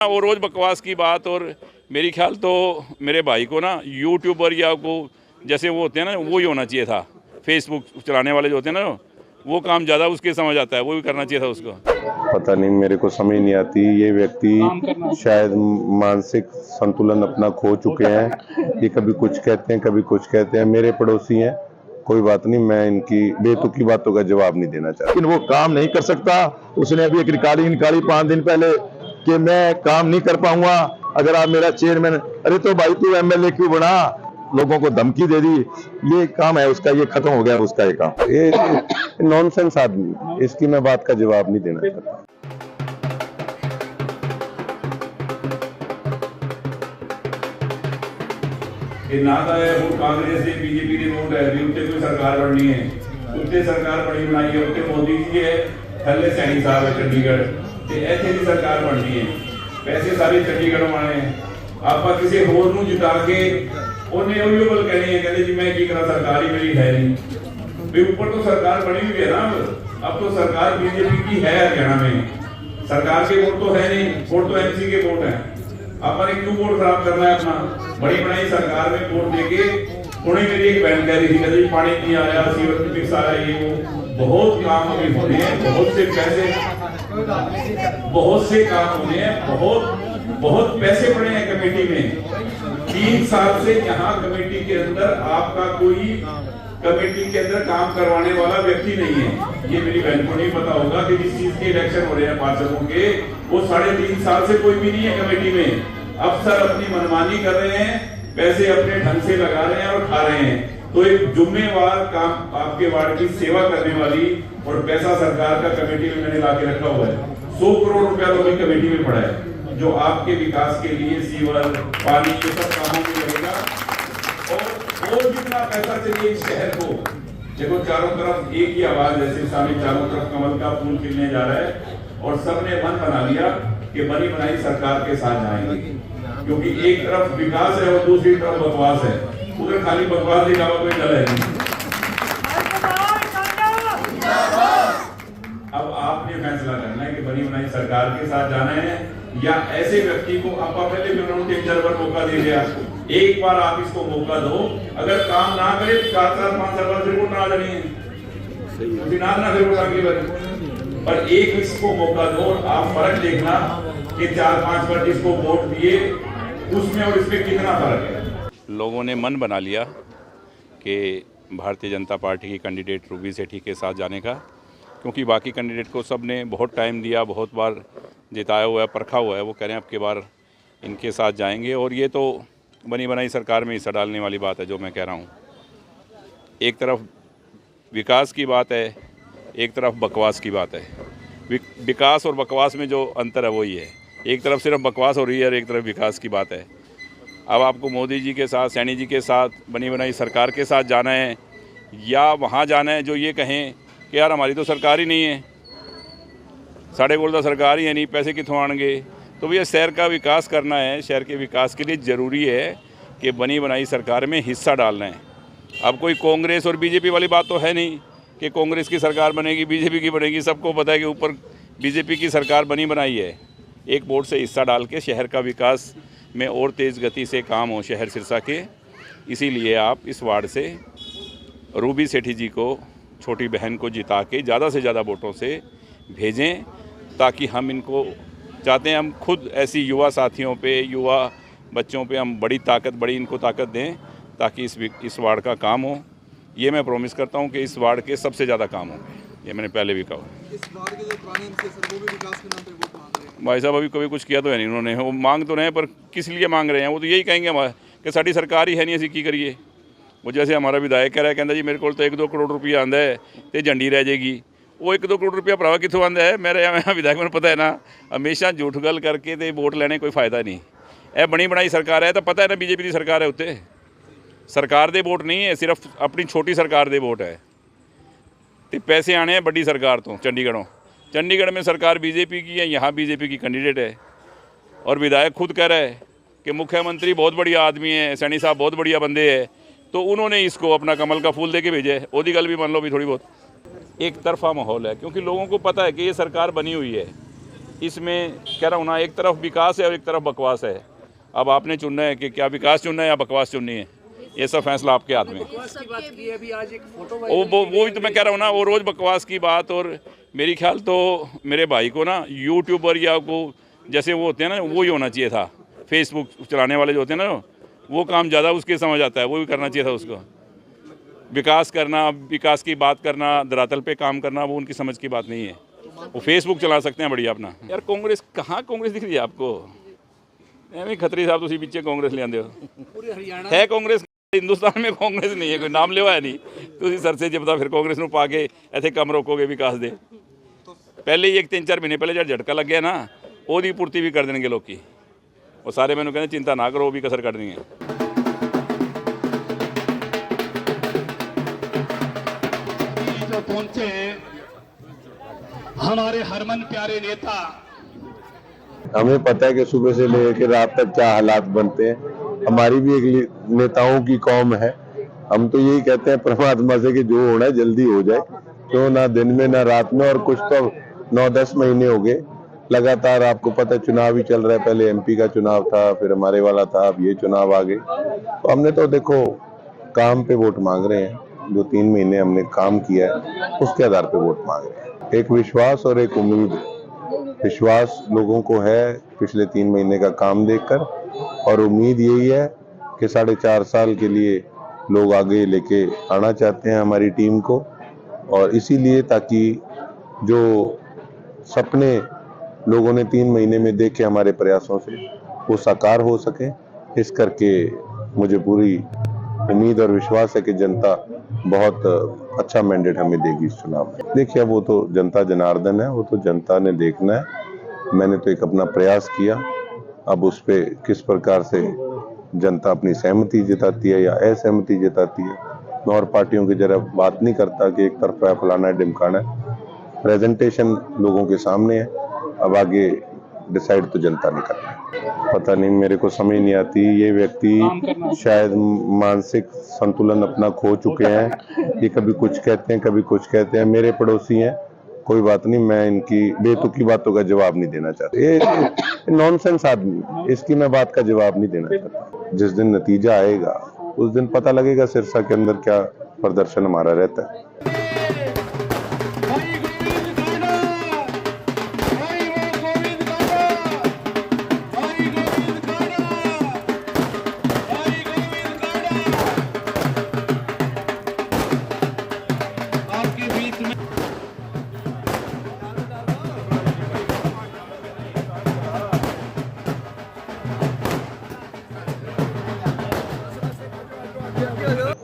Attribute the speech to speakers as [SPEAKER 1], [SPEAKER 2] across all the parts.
[SPEAKER 1] वो रोज़ बकवास की बात। और मेरी ख्याल तो मेरे भाई को ना यूट्यूबर या को जैसे वो होते हैं ना, वो ही होना चाहिए था। फेसबुक चलाने वाले जो होते हैं ना, वो काम ज़्यादा उसके समझ आता है, वो भी करना चाहिए था उसको।
[SPEAKER 2] पता नहीं, मेरे को समझ नहीं आती। ये व्यक्ति शायद मानसिक संतुलन अपना खो चुके हैं। ये कभी कुछ कहते हैं, कभी कुछ कहते हैं। मेरे पड़ोसी हैं, कोई बात नहीं, मैं इनकी बेतुकी बातों का जवाब नहीं देना चाहता।
[SPEAKER 3] लेकिन वो काम नहीं कर सकता। उसने अभी एक रिकॉर्डिंग निकाली 5 दिन पहले कि मैं काम नहीं कर पाऊंगा अगर आप मेरा चेयरमैन। अरे तो भाई तू एमएलए क्यों बना? लोगों को धमकी दे दी। ये काम है उसका, ये खत्म हो गया उसका ये काम।
[SPEAKER 2] ये नॉनसेंस आदमी, इसकी मैं बात का जवाब नहीं देना चाहता।
[SPEAKER 1] ना वो कांग्रेस से बीजेपी ने वोट है भी उत्ते कोई सरकार बननी है, उत्ते सरकार बड़ी बनाई है, उत्ते मोदी जी है, थल्ले सैनी साहब है चंडीगढ़ ते ऐसे की सरकार बननी है। पैसे सारे चंडीगढ़ आने, आप किसी होर नूं जिता के उन्हें उही गल कहनी है, कहते जी मैं की करा, सरकार ही मेरी है नहीं। भी ऊपर तो सरकार बनी हुई है ना, अब तो सरकार बीजेपी की है हरियाणा में। सरकार के वोट तो है नहीं, वोट तो एमसी के वोट है। अपन क्यों वोट खराब करना है अपना? बड़ी बनाई सरकार में वोट देके पुणे मेरी एक बहन कह रही थी, कहती पानी नहीं आया, सीवर की फिक्स आ रहा है, ये वो बहुत काम अभी होने हैं, बहुत से पैसे, बहुत से काम होने हैं, बहुत पैसे पड़े हैं कमेटी में। 3 साल से यहाँ कमेटी के अंदर आपका कोई कमेटी के अंदर काम करवाने वाला व्यक्ति नहीं है। ये मेरी बहन को नहीं पता होगा कि जिस चीज के इलेक्शन हो रहे हैं पार्षदों के, वो 3.5 साल से कोई भी नहीं है कमेटी में। अफसर अपनी मनमानी कर रहे हैं, पैसे अपने ढंग से लगा रहे हैं और खा रहे हैं। तो एक जुम्मेवार काम आपके वार्ड की सेवा करने वाली और पैसा सरकार का कमेटी में मैंने ला के रखा हुआ है। 100 करोड़ रुपया तो अभी कमेटी में पड़ा है, जो आपके विकास के लिए सीवर, पानी, ये सब कामों में लगेगा। और जितना पैसा चाहिए इस शहर को, देखो चारों तरफ एक ही आवाज है, सामने चारों तरफ कमल का फूल खिलने जा रहा है और सबने मन बना लिया कि बनी बनाई सरकार के साथ जाएंगे, क्योंकि एक तरफ विकास है और दूसरी तरफ बकवास है। उधर खाली बकवास के अलावा कोई दल है नहीं। अब आपने फैसला करना है कि बनी बनाई सरकार के साथ जाना है या ऐसे व्यक्ति को। आप पहले भी उन्होंने 3-4 बार मौका दे दिया, एक बार आप इसको मौका दो। अगर काम ना करे 4-5 बार फिर वोट ना जानी है, ना फिर वोट अगली बार। पर एक इसको मौका दो और आप फर्क देखना कि 4-5 बार जिसको वोट दिए उसमें और इसमें कितना फर्क है।
[SPEAKER 4] लोगों ने मन बना लिया कि भारतीय जनता पार्टी की कैंडिडेट रूबी सेठी के साथ जाने का, क्योंकि बाकी कैंडिडेट को सब ने बहुत टाइम दिया, बहुत बार जिताया हुआ है, परखा हुआ है। वो कह रहे हैं अब की बार इनके साथ जाएंगे। और ये तो बनी बनाई सरकार में हिस्सा डालने वाली बात है जो मैं कह रहा हूँ। एक तरफ विकास की बात है, एक तरफ बकवास की बात है। विकास और बकवास में जो अंतर है वही है, एक तरफ सिर्फ बकवास हो रही है और एक तरफ विकास की बात है। अब आपको मोदी जी के साथ, सैनी जी के साथ, बनी बनाई सरकार के साथ जाना है या वहाँ जाना है जो ये कहें कि यार हमारी तो सरकार ही नहीं है, साढ़े कोल तो सरकार ही है नहीं, पैसे कितों आएंगे। तो भैया शहर का विकास करना है, शहर के विकास के लिए ज़रूरी है कि बनी बनाई सरकार में हिस्सा डालना है। अब कोई कांग्रेस और बीजेपी वाली बात तो है नहीं कि कांग्रेस की सरकार बनेगी, बीजेपी की बनेगी। सबको पता है कि ऊपर बीजेपी की सरकार बनी बनाई है। एक वोट से हिस्सा डाल के शहर का विकास में और तेज़ गति से काम हो शहर सिरसा के। इसीलिए आप इस वार्ड से रूबी सेठी जी को, छोटी बहन को जिता के ज़्यादा से ज़्यादा वोटों से भेजें, ताकि हम इनको चाहते हैं, हम खुद ऐसी युवा साथियों पे, युवा बच्चों पे हम बड़ी इनको ताकत दें ताकि इस वार्ड का काम हो। ये मैं प्रॉमिस करता हूँ कि इस वार्ड के सबसे ज़्यादा काम होंगे, ये मैंने पहले भी कहा।
[SPEAKER 5] इस वार्ड के जो पुराने एमसी सर, वो भी विकास के नाम पे वोट मांग रहे हैं।
[SPEAKER 4] भाई साहब अभी कभी कुछ किया तो है नहीं उन्होंने, वो मांग तो रहे हैं पर किस लिए मांग रहे हैं? वो तो यही कहेंगे कि साड़ी सरकार ही है नहीं, असी की करिए। वो जैसे हमारा विधायक कह रहा है, कहता जी मेरे को तो 1-2 करोड़ रुपया आंदा है तो झंडी रह जाएगी। वो 1-2 करोड़ रुपया भरावा कितों आंदा है? मेरे यहाँ विधायक मैंने पता है ना, हमेशा झूठ गल करके तो वोट लेने कोई फायदा नहीं। यह बनी बनाई सरकार है तो पता है ना बीजेपी की सरकार है, उत्ते सरकार दे वोट नहीं है, सिर्फ अपनी छोटी सरकार दे वोट है। तो पैसे आने हैं बड़ी सरकार तो चंडीगढ़ में सरकार बीजेपी की है, यहाँ बीजेपी की कैंडिडेट है। और विधायक खुद कह रहा है कि मुख्यमंत्री बहुत बढ़िया आदमी है, सैनी साहब बहुत बढ़िया बंदे हैं, तो उन्होंने इसको अपना कमल का फूल दे के भेजे। ओदी गल भी मान लो भी थोड़ी बहुत एक तरफा माहौल है, क्योंकि लोगों को पता है कि ये सरकार बनी हुई है। इसमें कह रहा हूँ ना, एक तरफ विकास है और एक तरफ बकवास है। अब आपने चुनना है कि क्या विकास चुनना है या बकवास चुननी है, ये सब फैसला आपके हाथ में है। वो भी तो मैं कह रहा हूँ ना, वो रोज़ बकवास की बात। और मेरी ख्याल तो मेरे भाई को ना यूट्यूबर या को जैसे वो होते हैं ना, वो ही होना चाहिए था। फेसबुक चलाने वाले जो होते हैं ना, वो काम ज़्यादा उसके समझ आता है, वो भी करना चाहिए था उसको। विकास करना, विकास की बात करना, धरातल पे काम करना, वो उनकी समझ की बात नहीं है। वो फेसबुक चला सकते हैं बढ़िया अपना। यार कांग्रेस कहाँ कांग्रेस दिख रही है आपको? एवं खत्री साहब तुम पिछे कांग्रेस ले आते हो, है कांग्रेस हिंदुस्तान में कांग्रेस नहीं है, कोई नाम लिया है नहीं। तुम सर से जब फिर कांग्रेस में पा के ऐसे कम रोकोगे विकास दे। पहले ही एक 3-4 महीने पहले जब झटका लग गया ना, वो दी पूर्ति भी कर देंगे लोग की। वो सारे मैंने कहते चिंता ना करो, वो भी कसर कर देंगे।
[SPEAKER 6] जो पहुंचे हमारे हरमन प्यारे नेता,
[SPEAKER 2] हमें पता है कि सुबह से लेकर रात तक क्या हालात बनते हैं। हमारी भी एक नेताओं की कौम है। हम तो यही कहते हैं परमात्मा से कि जो होना है जल्दी हो जाए, क्यों ना दिन में ना रात में। और कुछ तो 9-10 महीने हो गए लगातार, आपको पता है चुनाव ही चल रहा है। पहले एमपी का चुनाव था, फिर हमारे वाला था, अब ये चुनाव आ गए। तो हमने तो देखो काम पे वोट मांग रहे हैं। जो 3 महीने हमने काम किया है उसके आधार पे वोट मांग रहे हैं। एक विश्वास और एक उम्मीद। विश्वास लोगों को है पिछले 3 महीने का काम देखकर, और उम्मीद यही है कि 4.5 साल के लिए लोग आगे लेके आना चाहते हैं हमारी टीम को। और इसीलिए ताकि जो सपने लोगों ने 3 महीने में देखे हमारे प्रयासों से, वो साकार हो सके। इस करके मुझे पूरी उम्मीद और विश्वास है कि जनता बहुत अच्छा मैंडेट हमें देगी इस चुनाव में। देखिए वो तो जनता जनार्दन है, वो तो जनता ने देखना है। मैंने तो एक अपना प्रयास किया, अब उस पे किस प्रकार से जनता अपनी सहमति जताती है या असहमति जताती है, मैं और पार्टियों की जरा बात नहीं करता कि एक तरफा फलाना है ढिमकाना है। प्रेजेंटेशन लोगों के सामने है, अब आगे डिसाइड तो जनता ने करना है। पता नहीं, मेरे को समझ नहीं आती। ये व्यक्ति शायद मानसिक संतुलन अपना खो चुके हैं। ये कभी कुछ कहते हैं, कभी कुछ कहते हैं। मेरे पड़ोसी हैं, कोई बात नहीं, मैं इनकी बेतुकी बातों का जवाब नहीं देना चाहता। ये नॉनसेंस आदमी, इसकी मैं बात का जवाब नहीं देना चाहता। जिस दिन नतीजा आएगा उस दिन पता लगेगा सिरसा के अंदर क्या प्रदर्शन हमारा रहता है।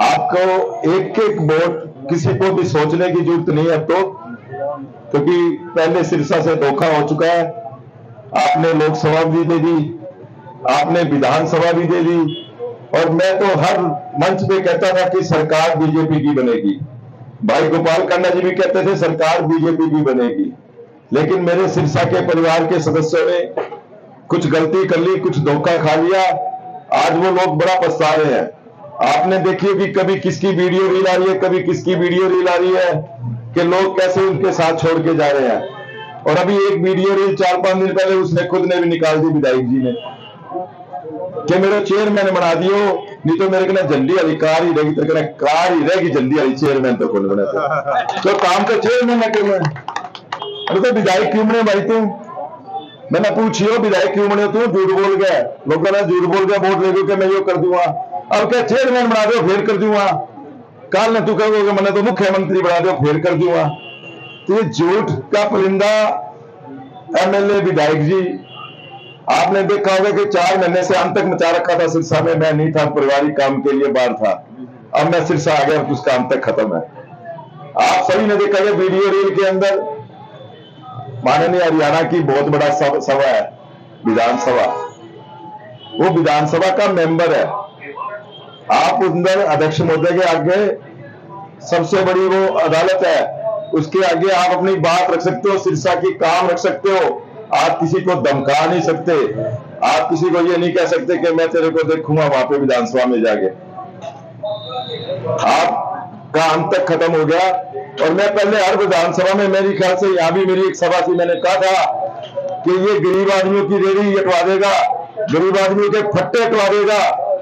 [SPEAKER 3] आपको एक एक वोट किसी को भी सोचने की जरूरत नहीं है, तो क्योंकि पहले सिरसा से धोखा हो चुका है। आपने लोकसभा भी दे दी, आपने विधानसभा भी दे दी, और मैं तो हर मंच पे कहता था कि सरकार बीजेपी की बनेगी। भाई गोपाल खन्ना जी भी कहते थे सरकार बीजेपी की बनेगी। लेकिन मेरे सिरसा के परिवार के सदस्यों ने कुछ गलती कर ली, कुछ धोखा खा लिया। आज वो लोग बड़ा पछता रहे हैं। आपने देखिए कि कभी किसकी वीडियो रील आ रही है, कभी किसकी वीडियो रील आ रही है कि लोग कैसे उनके साथ छोड़ के जा रहे हैं। और अभी एक वीडियो रील 4-5 दिन पहले उसने खुद ने भी निकाल दी, विधायक जी ने, कि मेरे चेयरमैन बना दियो, नहीं तो मेरे को झंडी वाली कार ही रहेगी, तेरे कार ही रहेगी झंडी वाली। चेयरमैन तो कौन बना तो काम तो चेयरमैन है क्यों? अरे तो विधायक क्यों बने भाई तुम? मैंने पूछियो विधायक क्यों बने तुम? झूठ बोल गया, लोगों ने झूठ बोल गया वोट लेके कि मैं यो कर दूंगा। अब क्या चेयरमैन बना दो फिर कर दूंगा। कल ने तू कहोगे मैंने तो मुख्यमंत्री बना दो फिर कर दूंगा। तो ये झूठ का परिंदा एमएलए विधायक जी, आपने देखा होगा कि 4 महीने से आतंक मचा रखा था सिरसा में। मैं नहीं था, पारिवारिक काम के लिए बाहर था। अब मैं सिरसा आ गया, उसका आतंक खत्म है। आप सभी ने देखा वीडियो रील के अंदर माननीय हरियाणा की बहुत बड़ा सभा है, विधानसभा। वो विधानसभा का मेंबर है। आप अंदर अध्यक्ष महोदय के आगे सबसे बड़ी वो अदालत है, उसके आगे आप अपनी बात रख सकते हो, सिरसा की काम रख सकते हो। आप किसी को धमका नहीं सकते। आप किसी को ये नहीं कह सकते कि मैं तेरे को देखूंगा वहां पे विधानसभा में जाके। आपका अंत खत्म हो गया। और मैं पहले हर विधानसभा में, मेरी ख्याल से यहां भी मेरी एक सभा थी, मैंने कहा था कि ये गरीब आदमियों की रेहड़ी हटवा देगा, गरीब आदमियों के फट्टे हटवा देगा।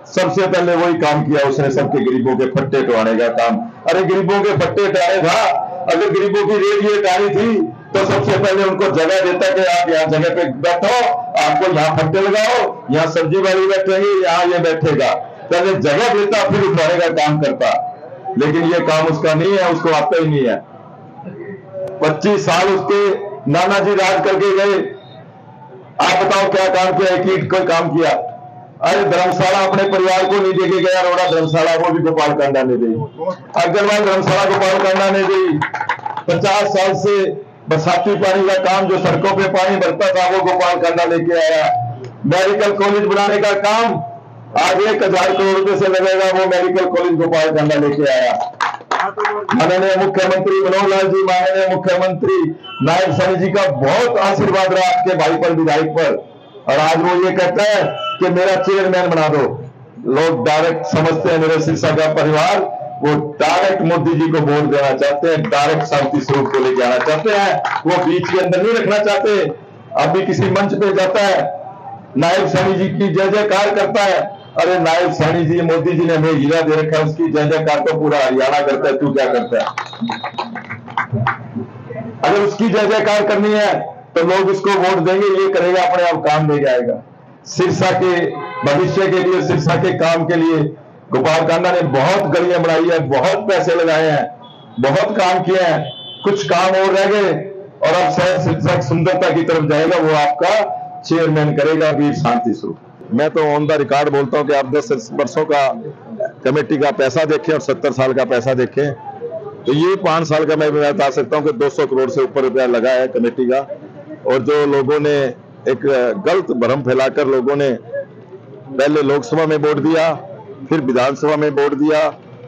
[SPEAKER 3] सबसे पहले वही काम किया उसने, सबके गरीबों के फट्टे हटवाने का काम। अरे गरीबों के फट्टे हटाए था, अगर गरीबों की रेहड़ी हटानी थी तो सबसे पहले उनको जगह देता कि आप यहाँ जगह पे बैठो, आपको यहाँ फट्टे लगाओ, यहाँ सब्जी वाली बैठेंगे, यहाँ ये बैठेगा। पहले जगह देता फिर उठाने का काम करता, लेकिन ये काम उसका नहीं है, उसको आता ही नहीं है। 25 साल उसके नाना जी राज करके गए, आप बताओ क्या काम किया? एक ईंट कोई काम किया? अरे धर्मशाला अपने परिवार को नहीं देके गया, रोड़ा धर्मशाला वो भी गोपाल कांडा ने दी, अग्रवाल धर्मशाला गोपाल कांडा ने दी। 50 साल से बरसाती पानी का काम, जो सड़कों पे पानी भरता था, वो गोपाल कांडा लेके आया। मेडिकल कॉलेज बनाने का काम आज 1000 करोड़ रुपए से लगेगा, वो मेडिकल कॉलेज गोपाल कांडा लेके आया। माननीय मुख्यमंत्री मनोहर लाल जी, माननीय मुख्यमंत्री नायब साहनी जी का बहुत आशीर्वाद रहा आपके भाई पर, विधायक पर, और आज वो ये कहता है कि मेरा चेयरमैन बना दो। लोग डायरेक्ट समझते हैं मेरे सिरसा का परिवार, वो डायरेक्ट मोदी जी को वोट देना चाहते हैं, डायरेक्ट शांति स्वरूप को लेके आना चाहते हैं, वो बीच के अंदर नहीं रखना चाहते। अभी किसी मंच पे जाता है, नायब साहनी जी की जय जयकार करता है। अरे नायब साहनी जी, मोदी जी ने हमें हीरा दे रखा है, उसकी जय जयकार तो पूरा हरियाणा करता है, तू क्या करता है? अगर उसकी जय जयकार करनी है तो लोग इसको वोट देंगे, ये करेगा, अपने आप काम ले जाएगा। सिरसा के भविष्य के लिए, सिरसा के काम के लिए गोपाल कांडा ने बहुत गलियां बनाई है, बहुत पैसे लगाए हैं, बहुत काम किए हैं। कुछ काम और रह गए और अब सिरसा सुंदरता की तरफ जाएगा, वो आपका चेयरमैन करेगा वीर शांति स्वरूप। मैं तो ऑन द रिकॉर्ड बोलता हूं कि आप 10 वर्षों का कमेटी का पैसा देखें और 70 साल का पैसा देखें, तो ये 5 साल का मैं बता सकता हूं कि 200 करोड़ से ऊपर रुपया लगा है कमेटी का। और जो लोगों ने एक गलत भ्रम फैलाकर लोगों ने पहले लोकसभा में वोट दिया, फिर विधानसभा में वोट दिया,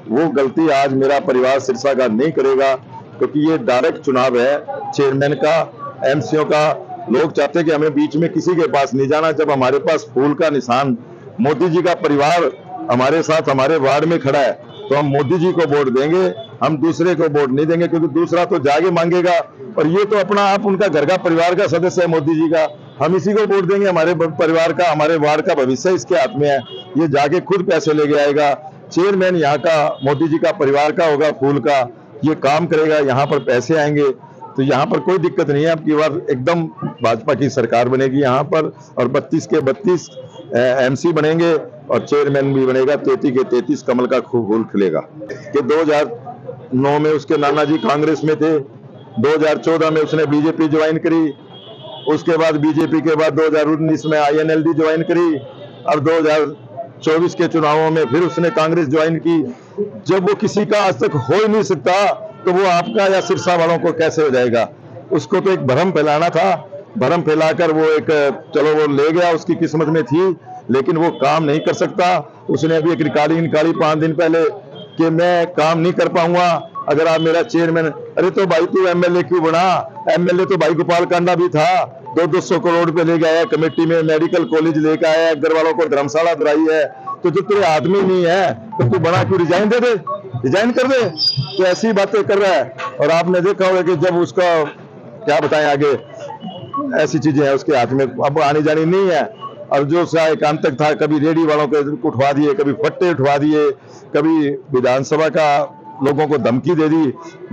[SPEAKER 3] वो गलती आज मेरा परिवार सिरसा का नहीं करेगा, क्योंकि ये डायरेक्ट चुनाव है चेयरमैन का, एमसीओ का। लोग चाहते हैं कि हमें बीच में किसी के पास नहीं जाना। जब हमारे पास फूल का निशान मोदी जी का परिवार हमारे साथ हमारे वार्ड में खड़ा है, तो हम मोदी जी को वोट देंगे, हम दूसरे को वोट नहीं देंगे, क्योंकि दूसरा तो जाके मांगेगा, और ये तो अपना आप उनका घर का परिवार का सदस्य है मोदी जी का, हम इसी को वोट देंगे। हमारे परिवार का, हमारे वार्ड का भविष्य इसके हाथ में है, ये जाके खुद पैसे लेके आएगा। चेयरमैन यहाँ का मोदी जी का परिवार का होगा, फूल का, ये काम करेगा, यहाँ पर पैसे आएंगे, तो यहाँ पर कोई दिक्कत नहीं है। अब की बार एकदम भाजपा की सरकार बनेगी यहाँ पर, और 32 के 32 एमसी बनेंगे और चेयरमैन भी बनेगा। 33 के 33 कमल का फूल खिलेगा। कि 2009 में उसके नाना जी कांग्रेस में थे, 2014 में उसने बीजेपी ज्वाइन करी, उसके बाद बीजेपी के बाद 2019 में INLD ज्वाइन करी, अब 2024 के चुनावों में फिर उसने कांग्रेस ज्वाइन की। जब वो किसी का आज तक हो ही नहीं सकता, तो वो आपका या सिरसा वालों को कैसे हो जाएगा? उसको तो एक भ्रम फैलाना था, भ्रम फैलाकर वो एक, चलो वो ले गया, उसकी किस्मत में थी, लेकिन वो काम नहीं कर सकता। उसने अभी एक रिकॉर्डिंग निकाली 5 दिन पहले कि मैं काम नहीं कर पाऊंगा अगर आप मेरा चेयरमैन। अरे तो भाई तू MLA क्यों बना? MLA तो भाई गोपाल कांडा भी था, 200 करोड़ रुपए लेके आया कमेटी में, मेडिकल कॉलेज लेके आया, अग्रवालों को धर्मशाला दिलाई है। तो जो तेरे हाथ में नहीं है तो तू बना क्यों? रिजाइन दे दे, रिजाइन कर दे। तो ऐसी बातें कर रहा है। और आपने देखा होगा कि जब उसका क्या बताएं आगे, ऐसी चीजें हैं उसके हाथ में, अब आनी जानी नहीं है। और जो एकांतक था, कभी रेडी वालों को उठवा दिए, कभी फट्टे उठवा दिए, कभी विधानसभा का लोगों को धमकी दे दी,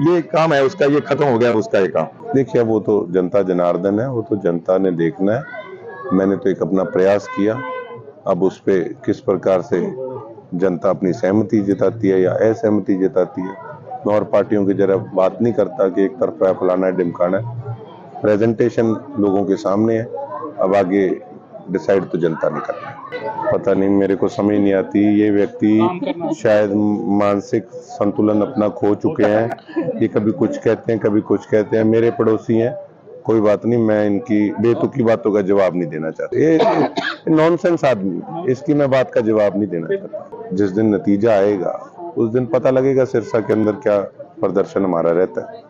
[SPEAKER 3] ये काम है उसका, ये खत्म हो गया उसका ये काम।
[SPEAKER 2] देखिए, वो तो जनता जनार्दन है, वो तो जनता ने देखना है। मैंने तो एक अपना प्रयास किया, अब उस पे किस प्रकार से जनता अपनी सहमति जताती है या असहमति जताती है, मैं और पार्टियों की जरा बात नहीं करता कि एक तरफा फलाना है ढिमकाना है। प्रेजेंटेशन लोगों के सामने है, अब आगे डिसाइड तो जनता ने करना है। पता नहीं, मेरे को समझ नहीं आती, ये व्यक्ति शायद मानसिक संतुलन अपना खो चुके हैं। ये कभी कुछ कहते हैं, कभी कुछ कहते हैं। मेरे पड़ोसी हैं, कोई बात नहीं, मैं इनकी बेतुकी बातों का जवाब नहीं देना चाहता। ये नॉनसेंस आदमी, इसकी मैं बात का जवाब नहीं देना चाहता। जिस दिन नतीजा आएगा उस दिन पता लगेगा सिरसा के अंदर क्या प्रदर्शन हमारा रहता है।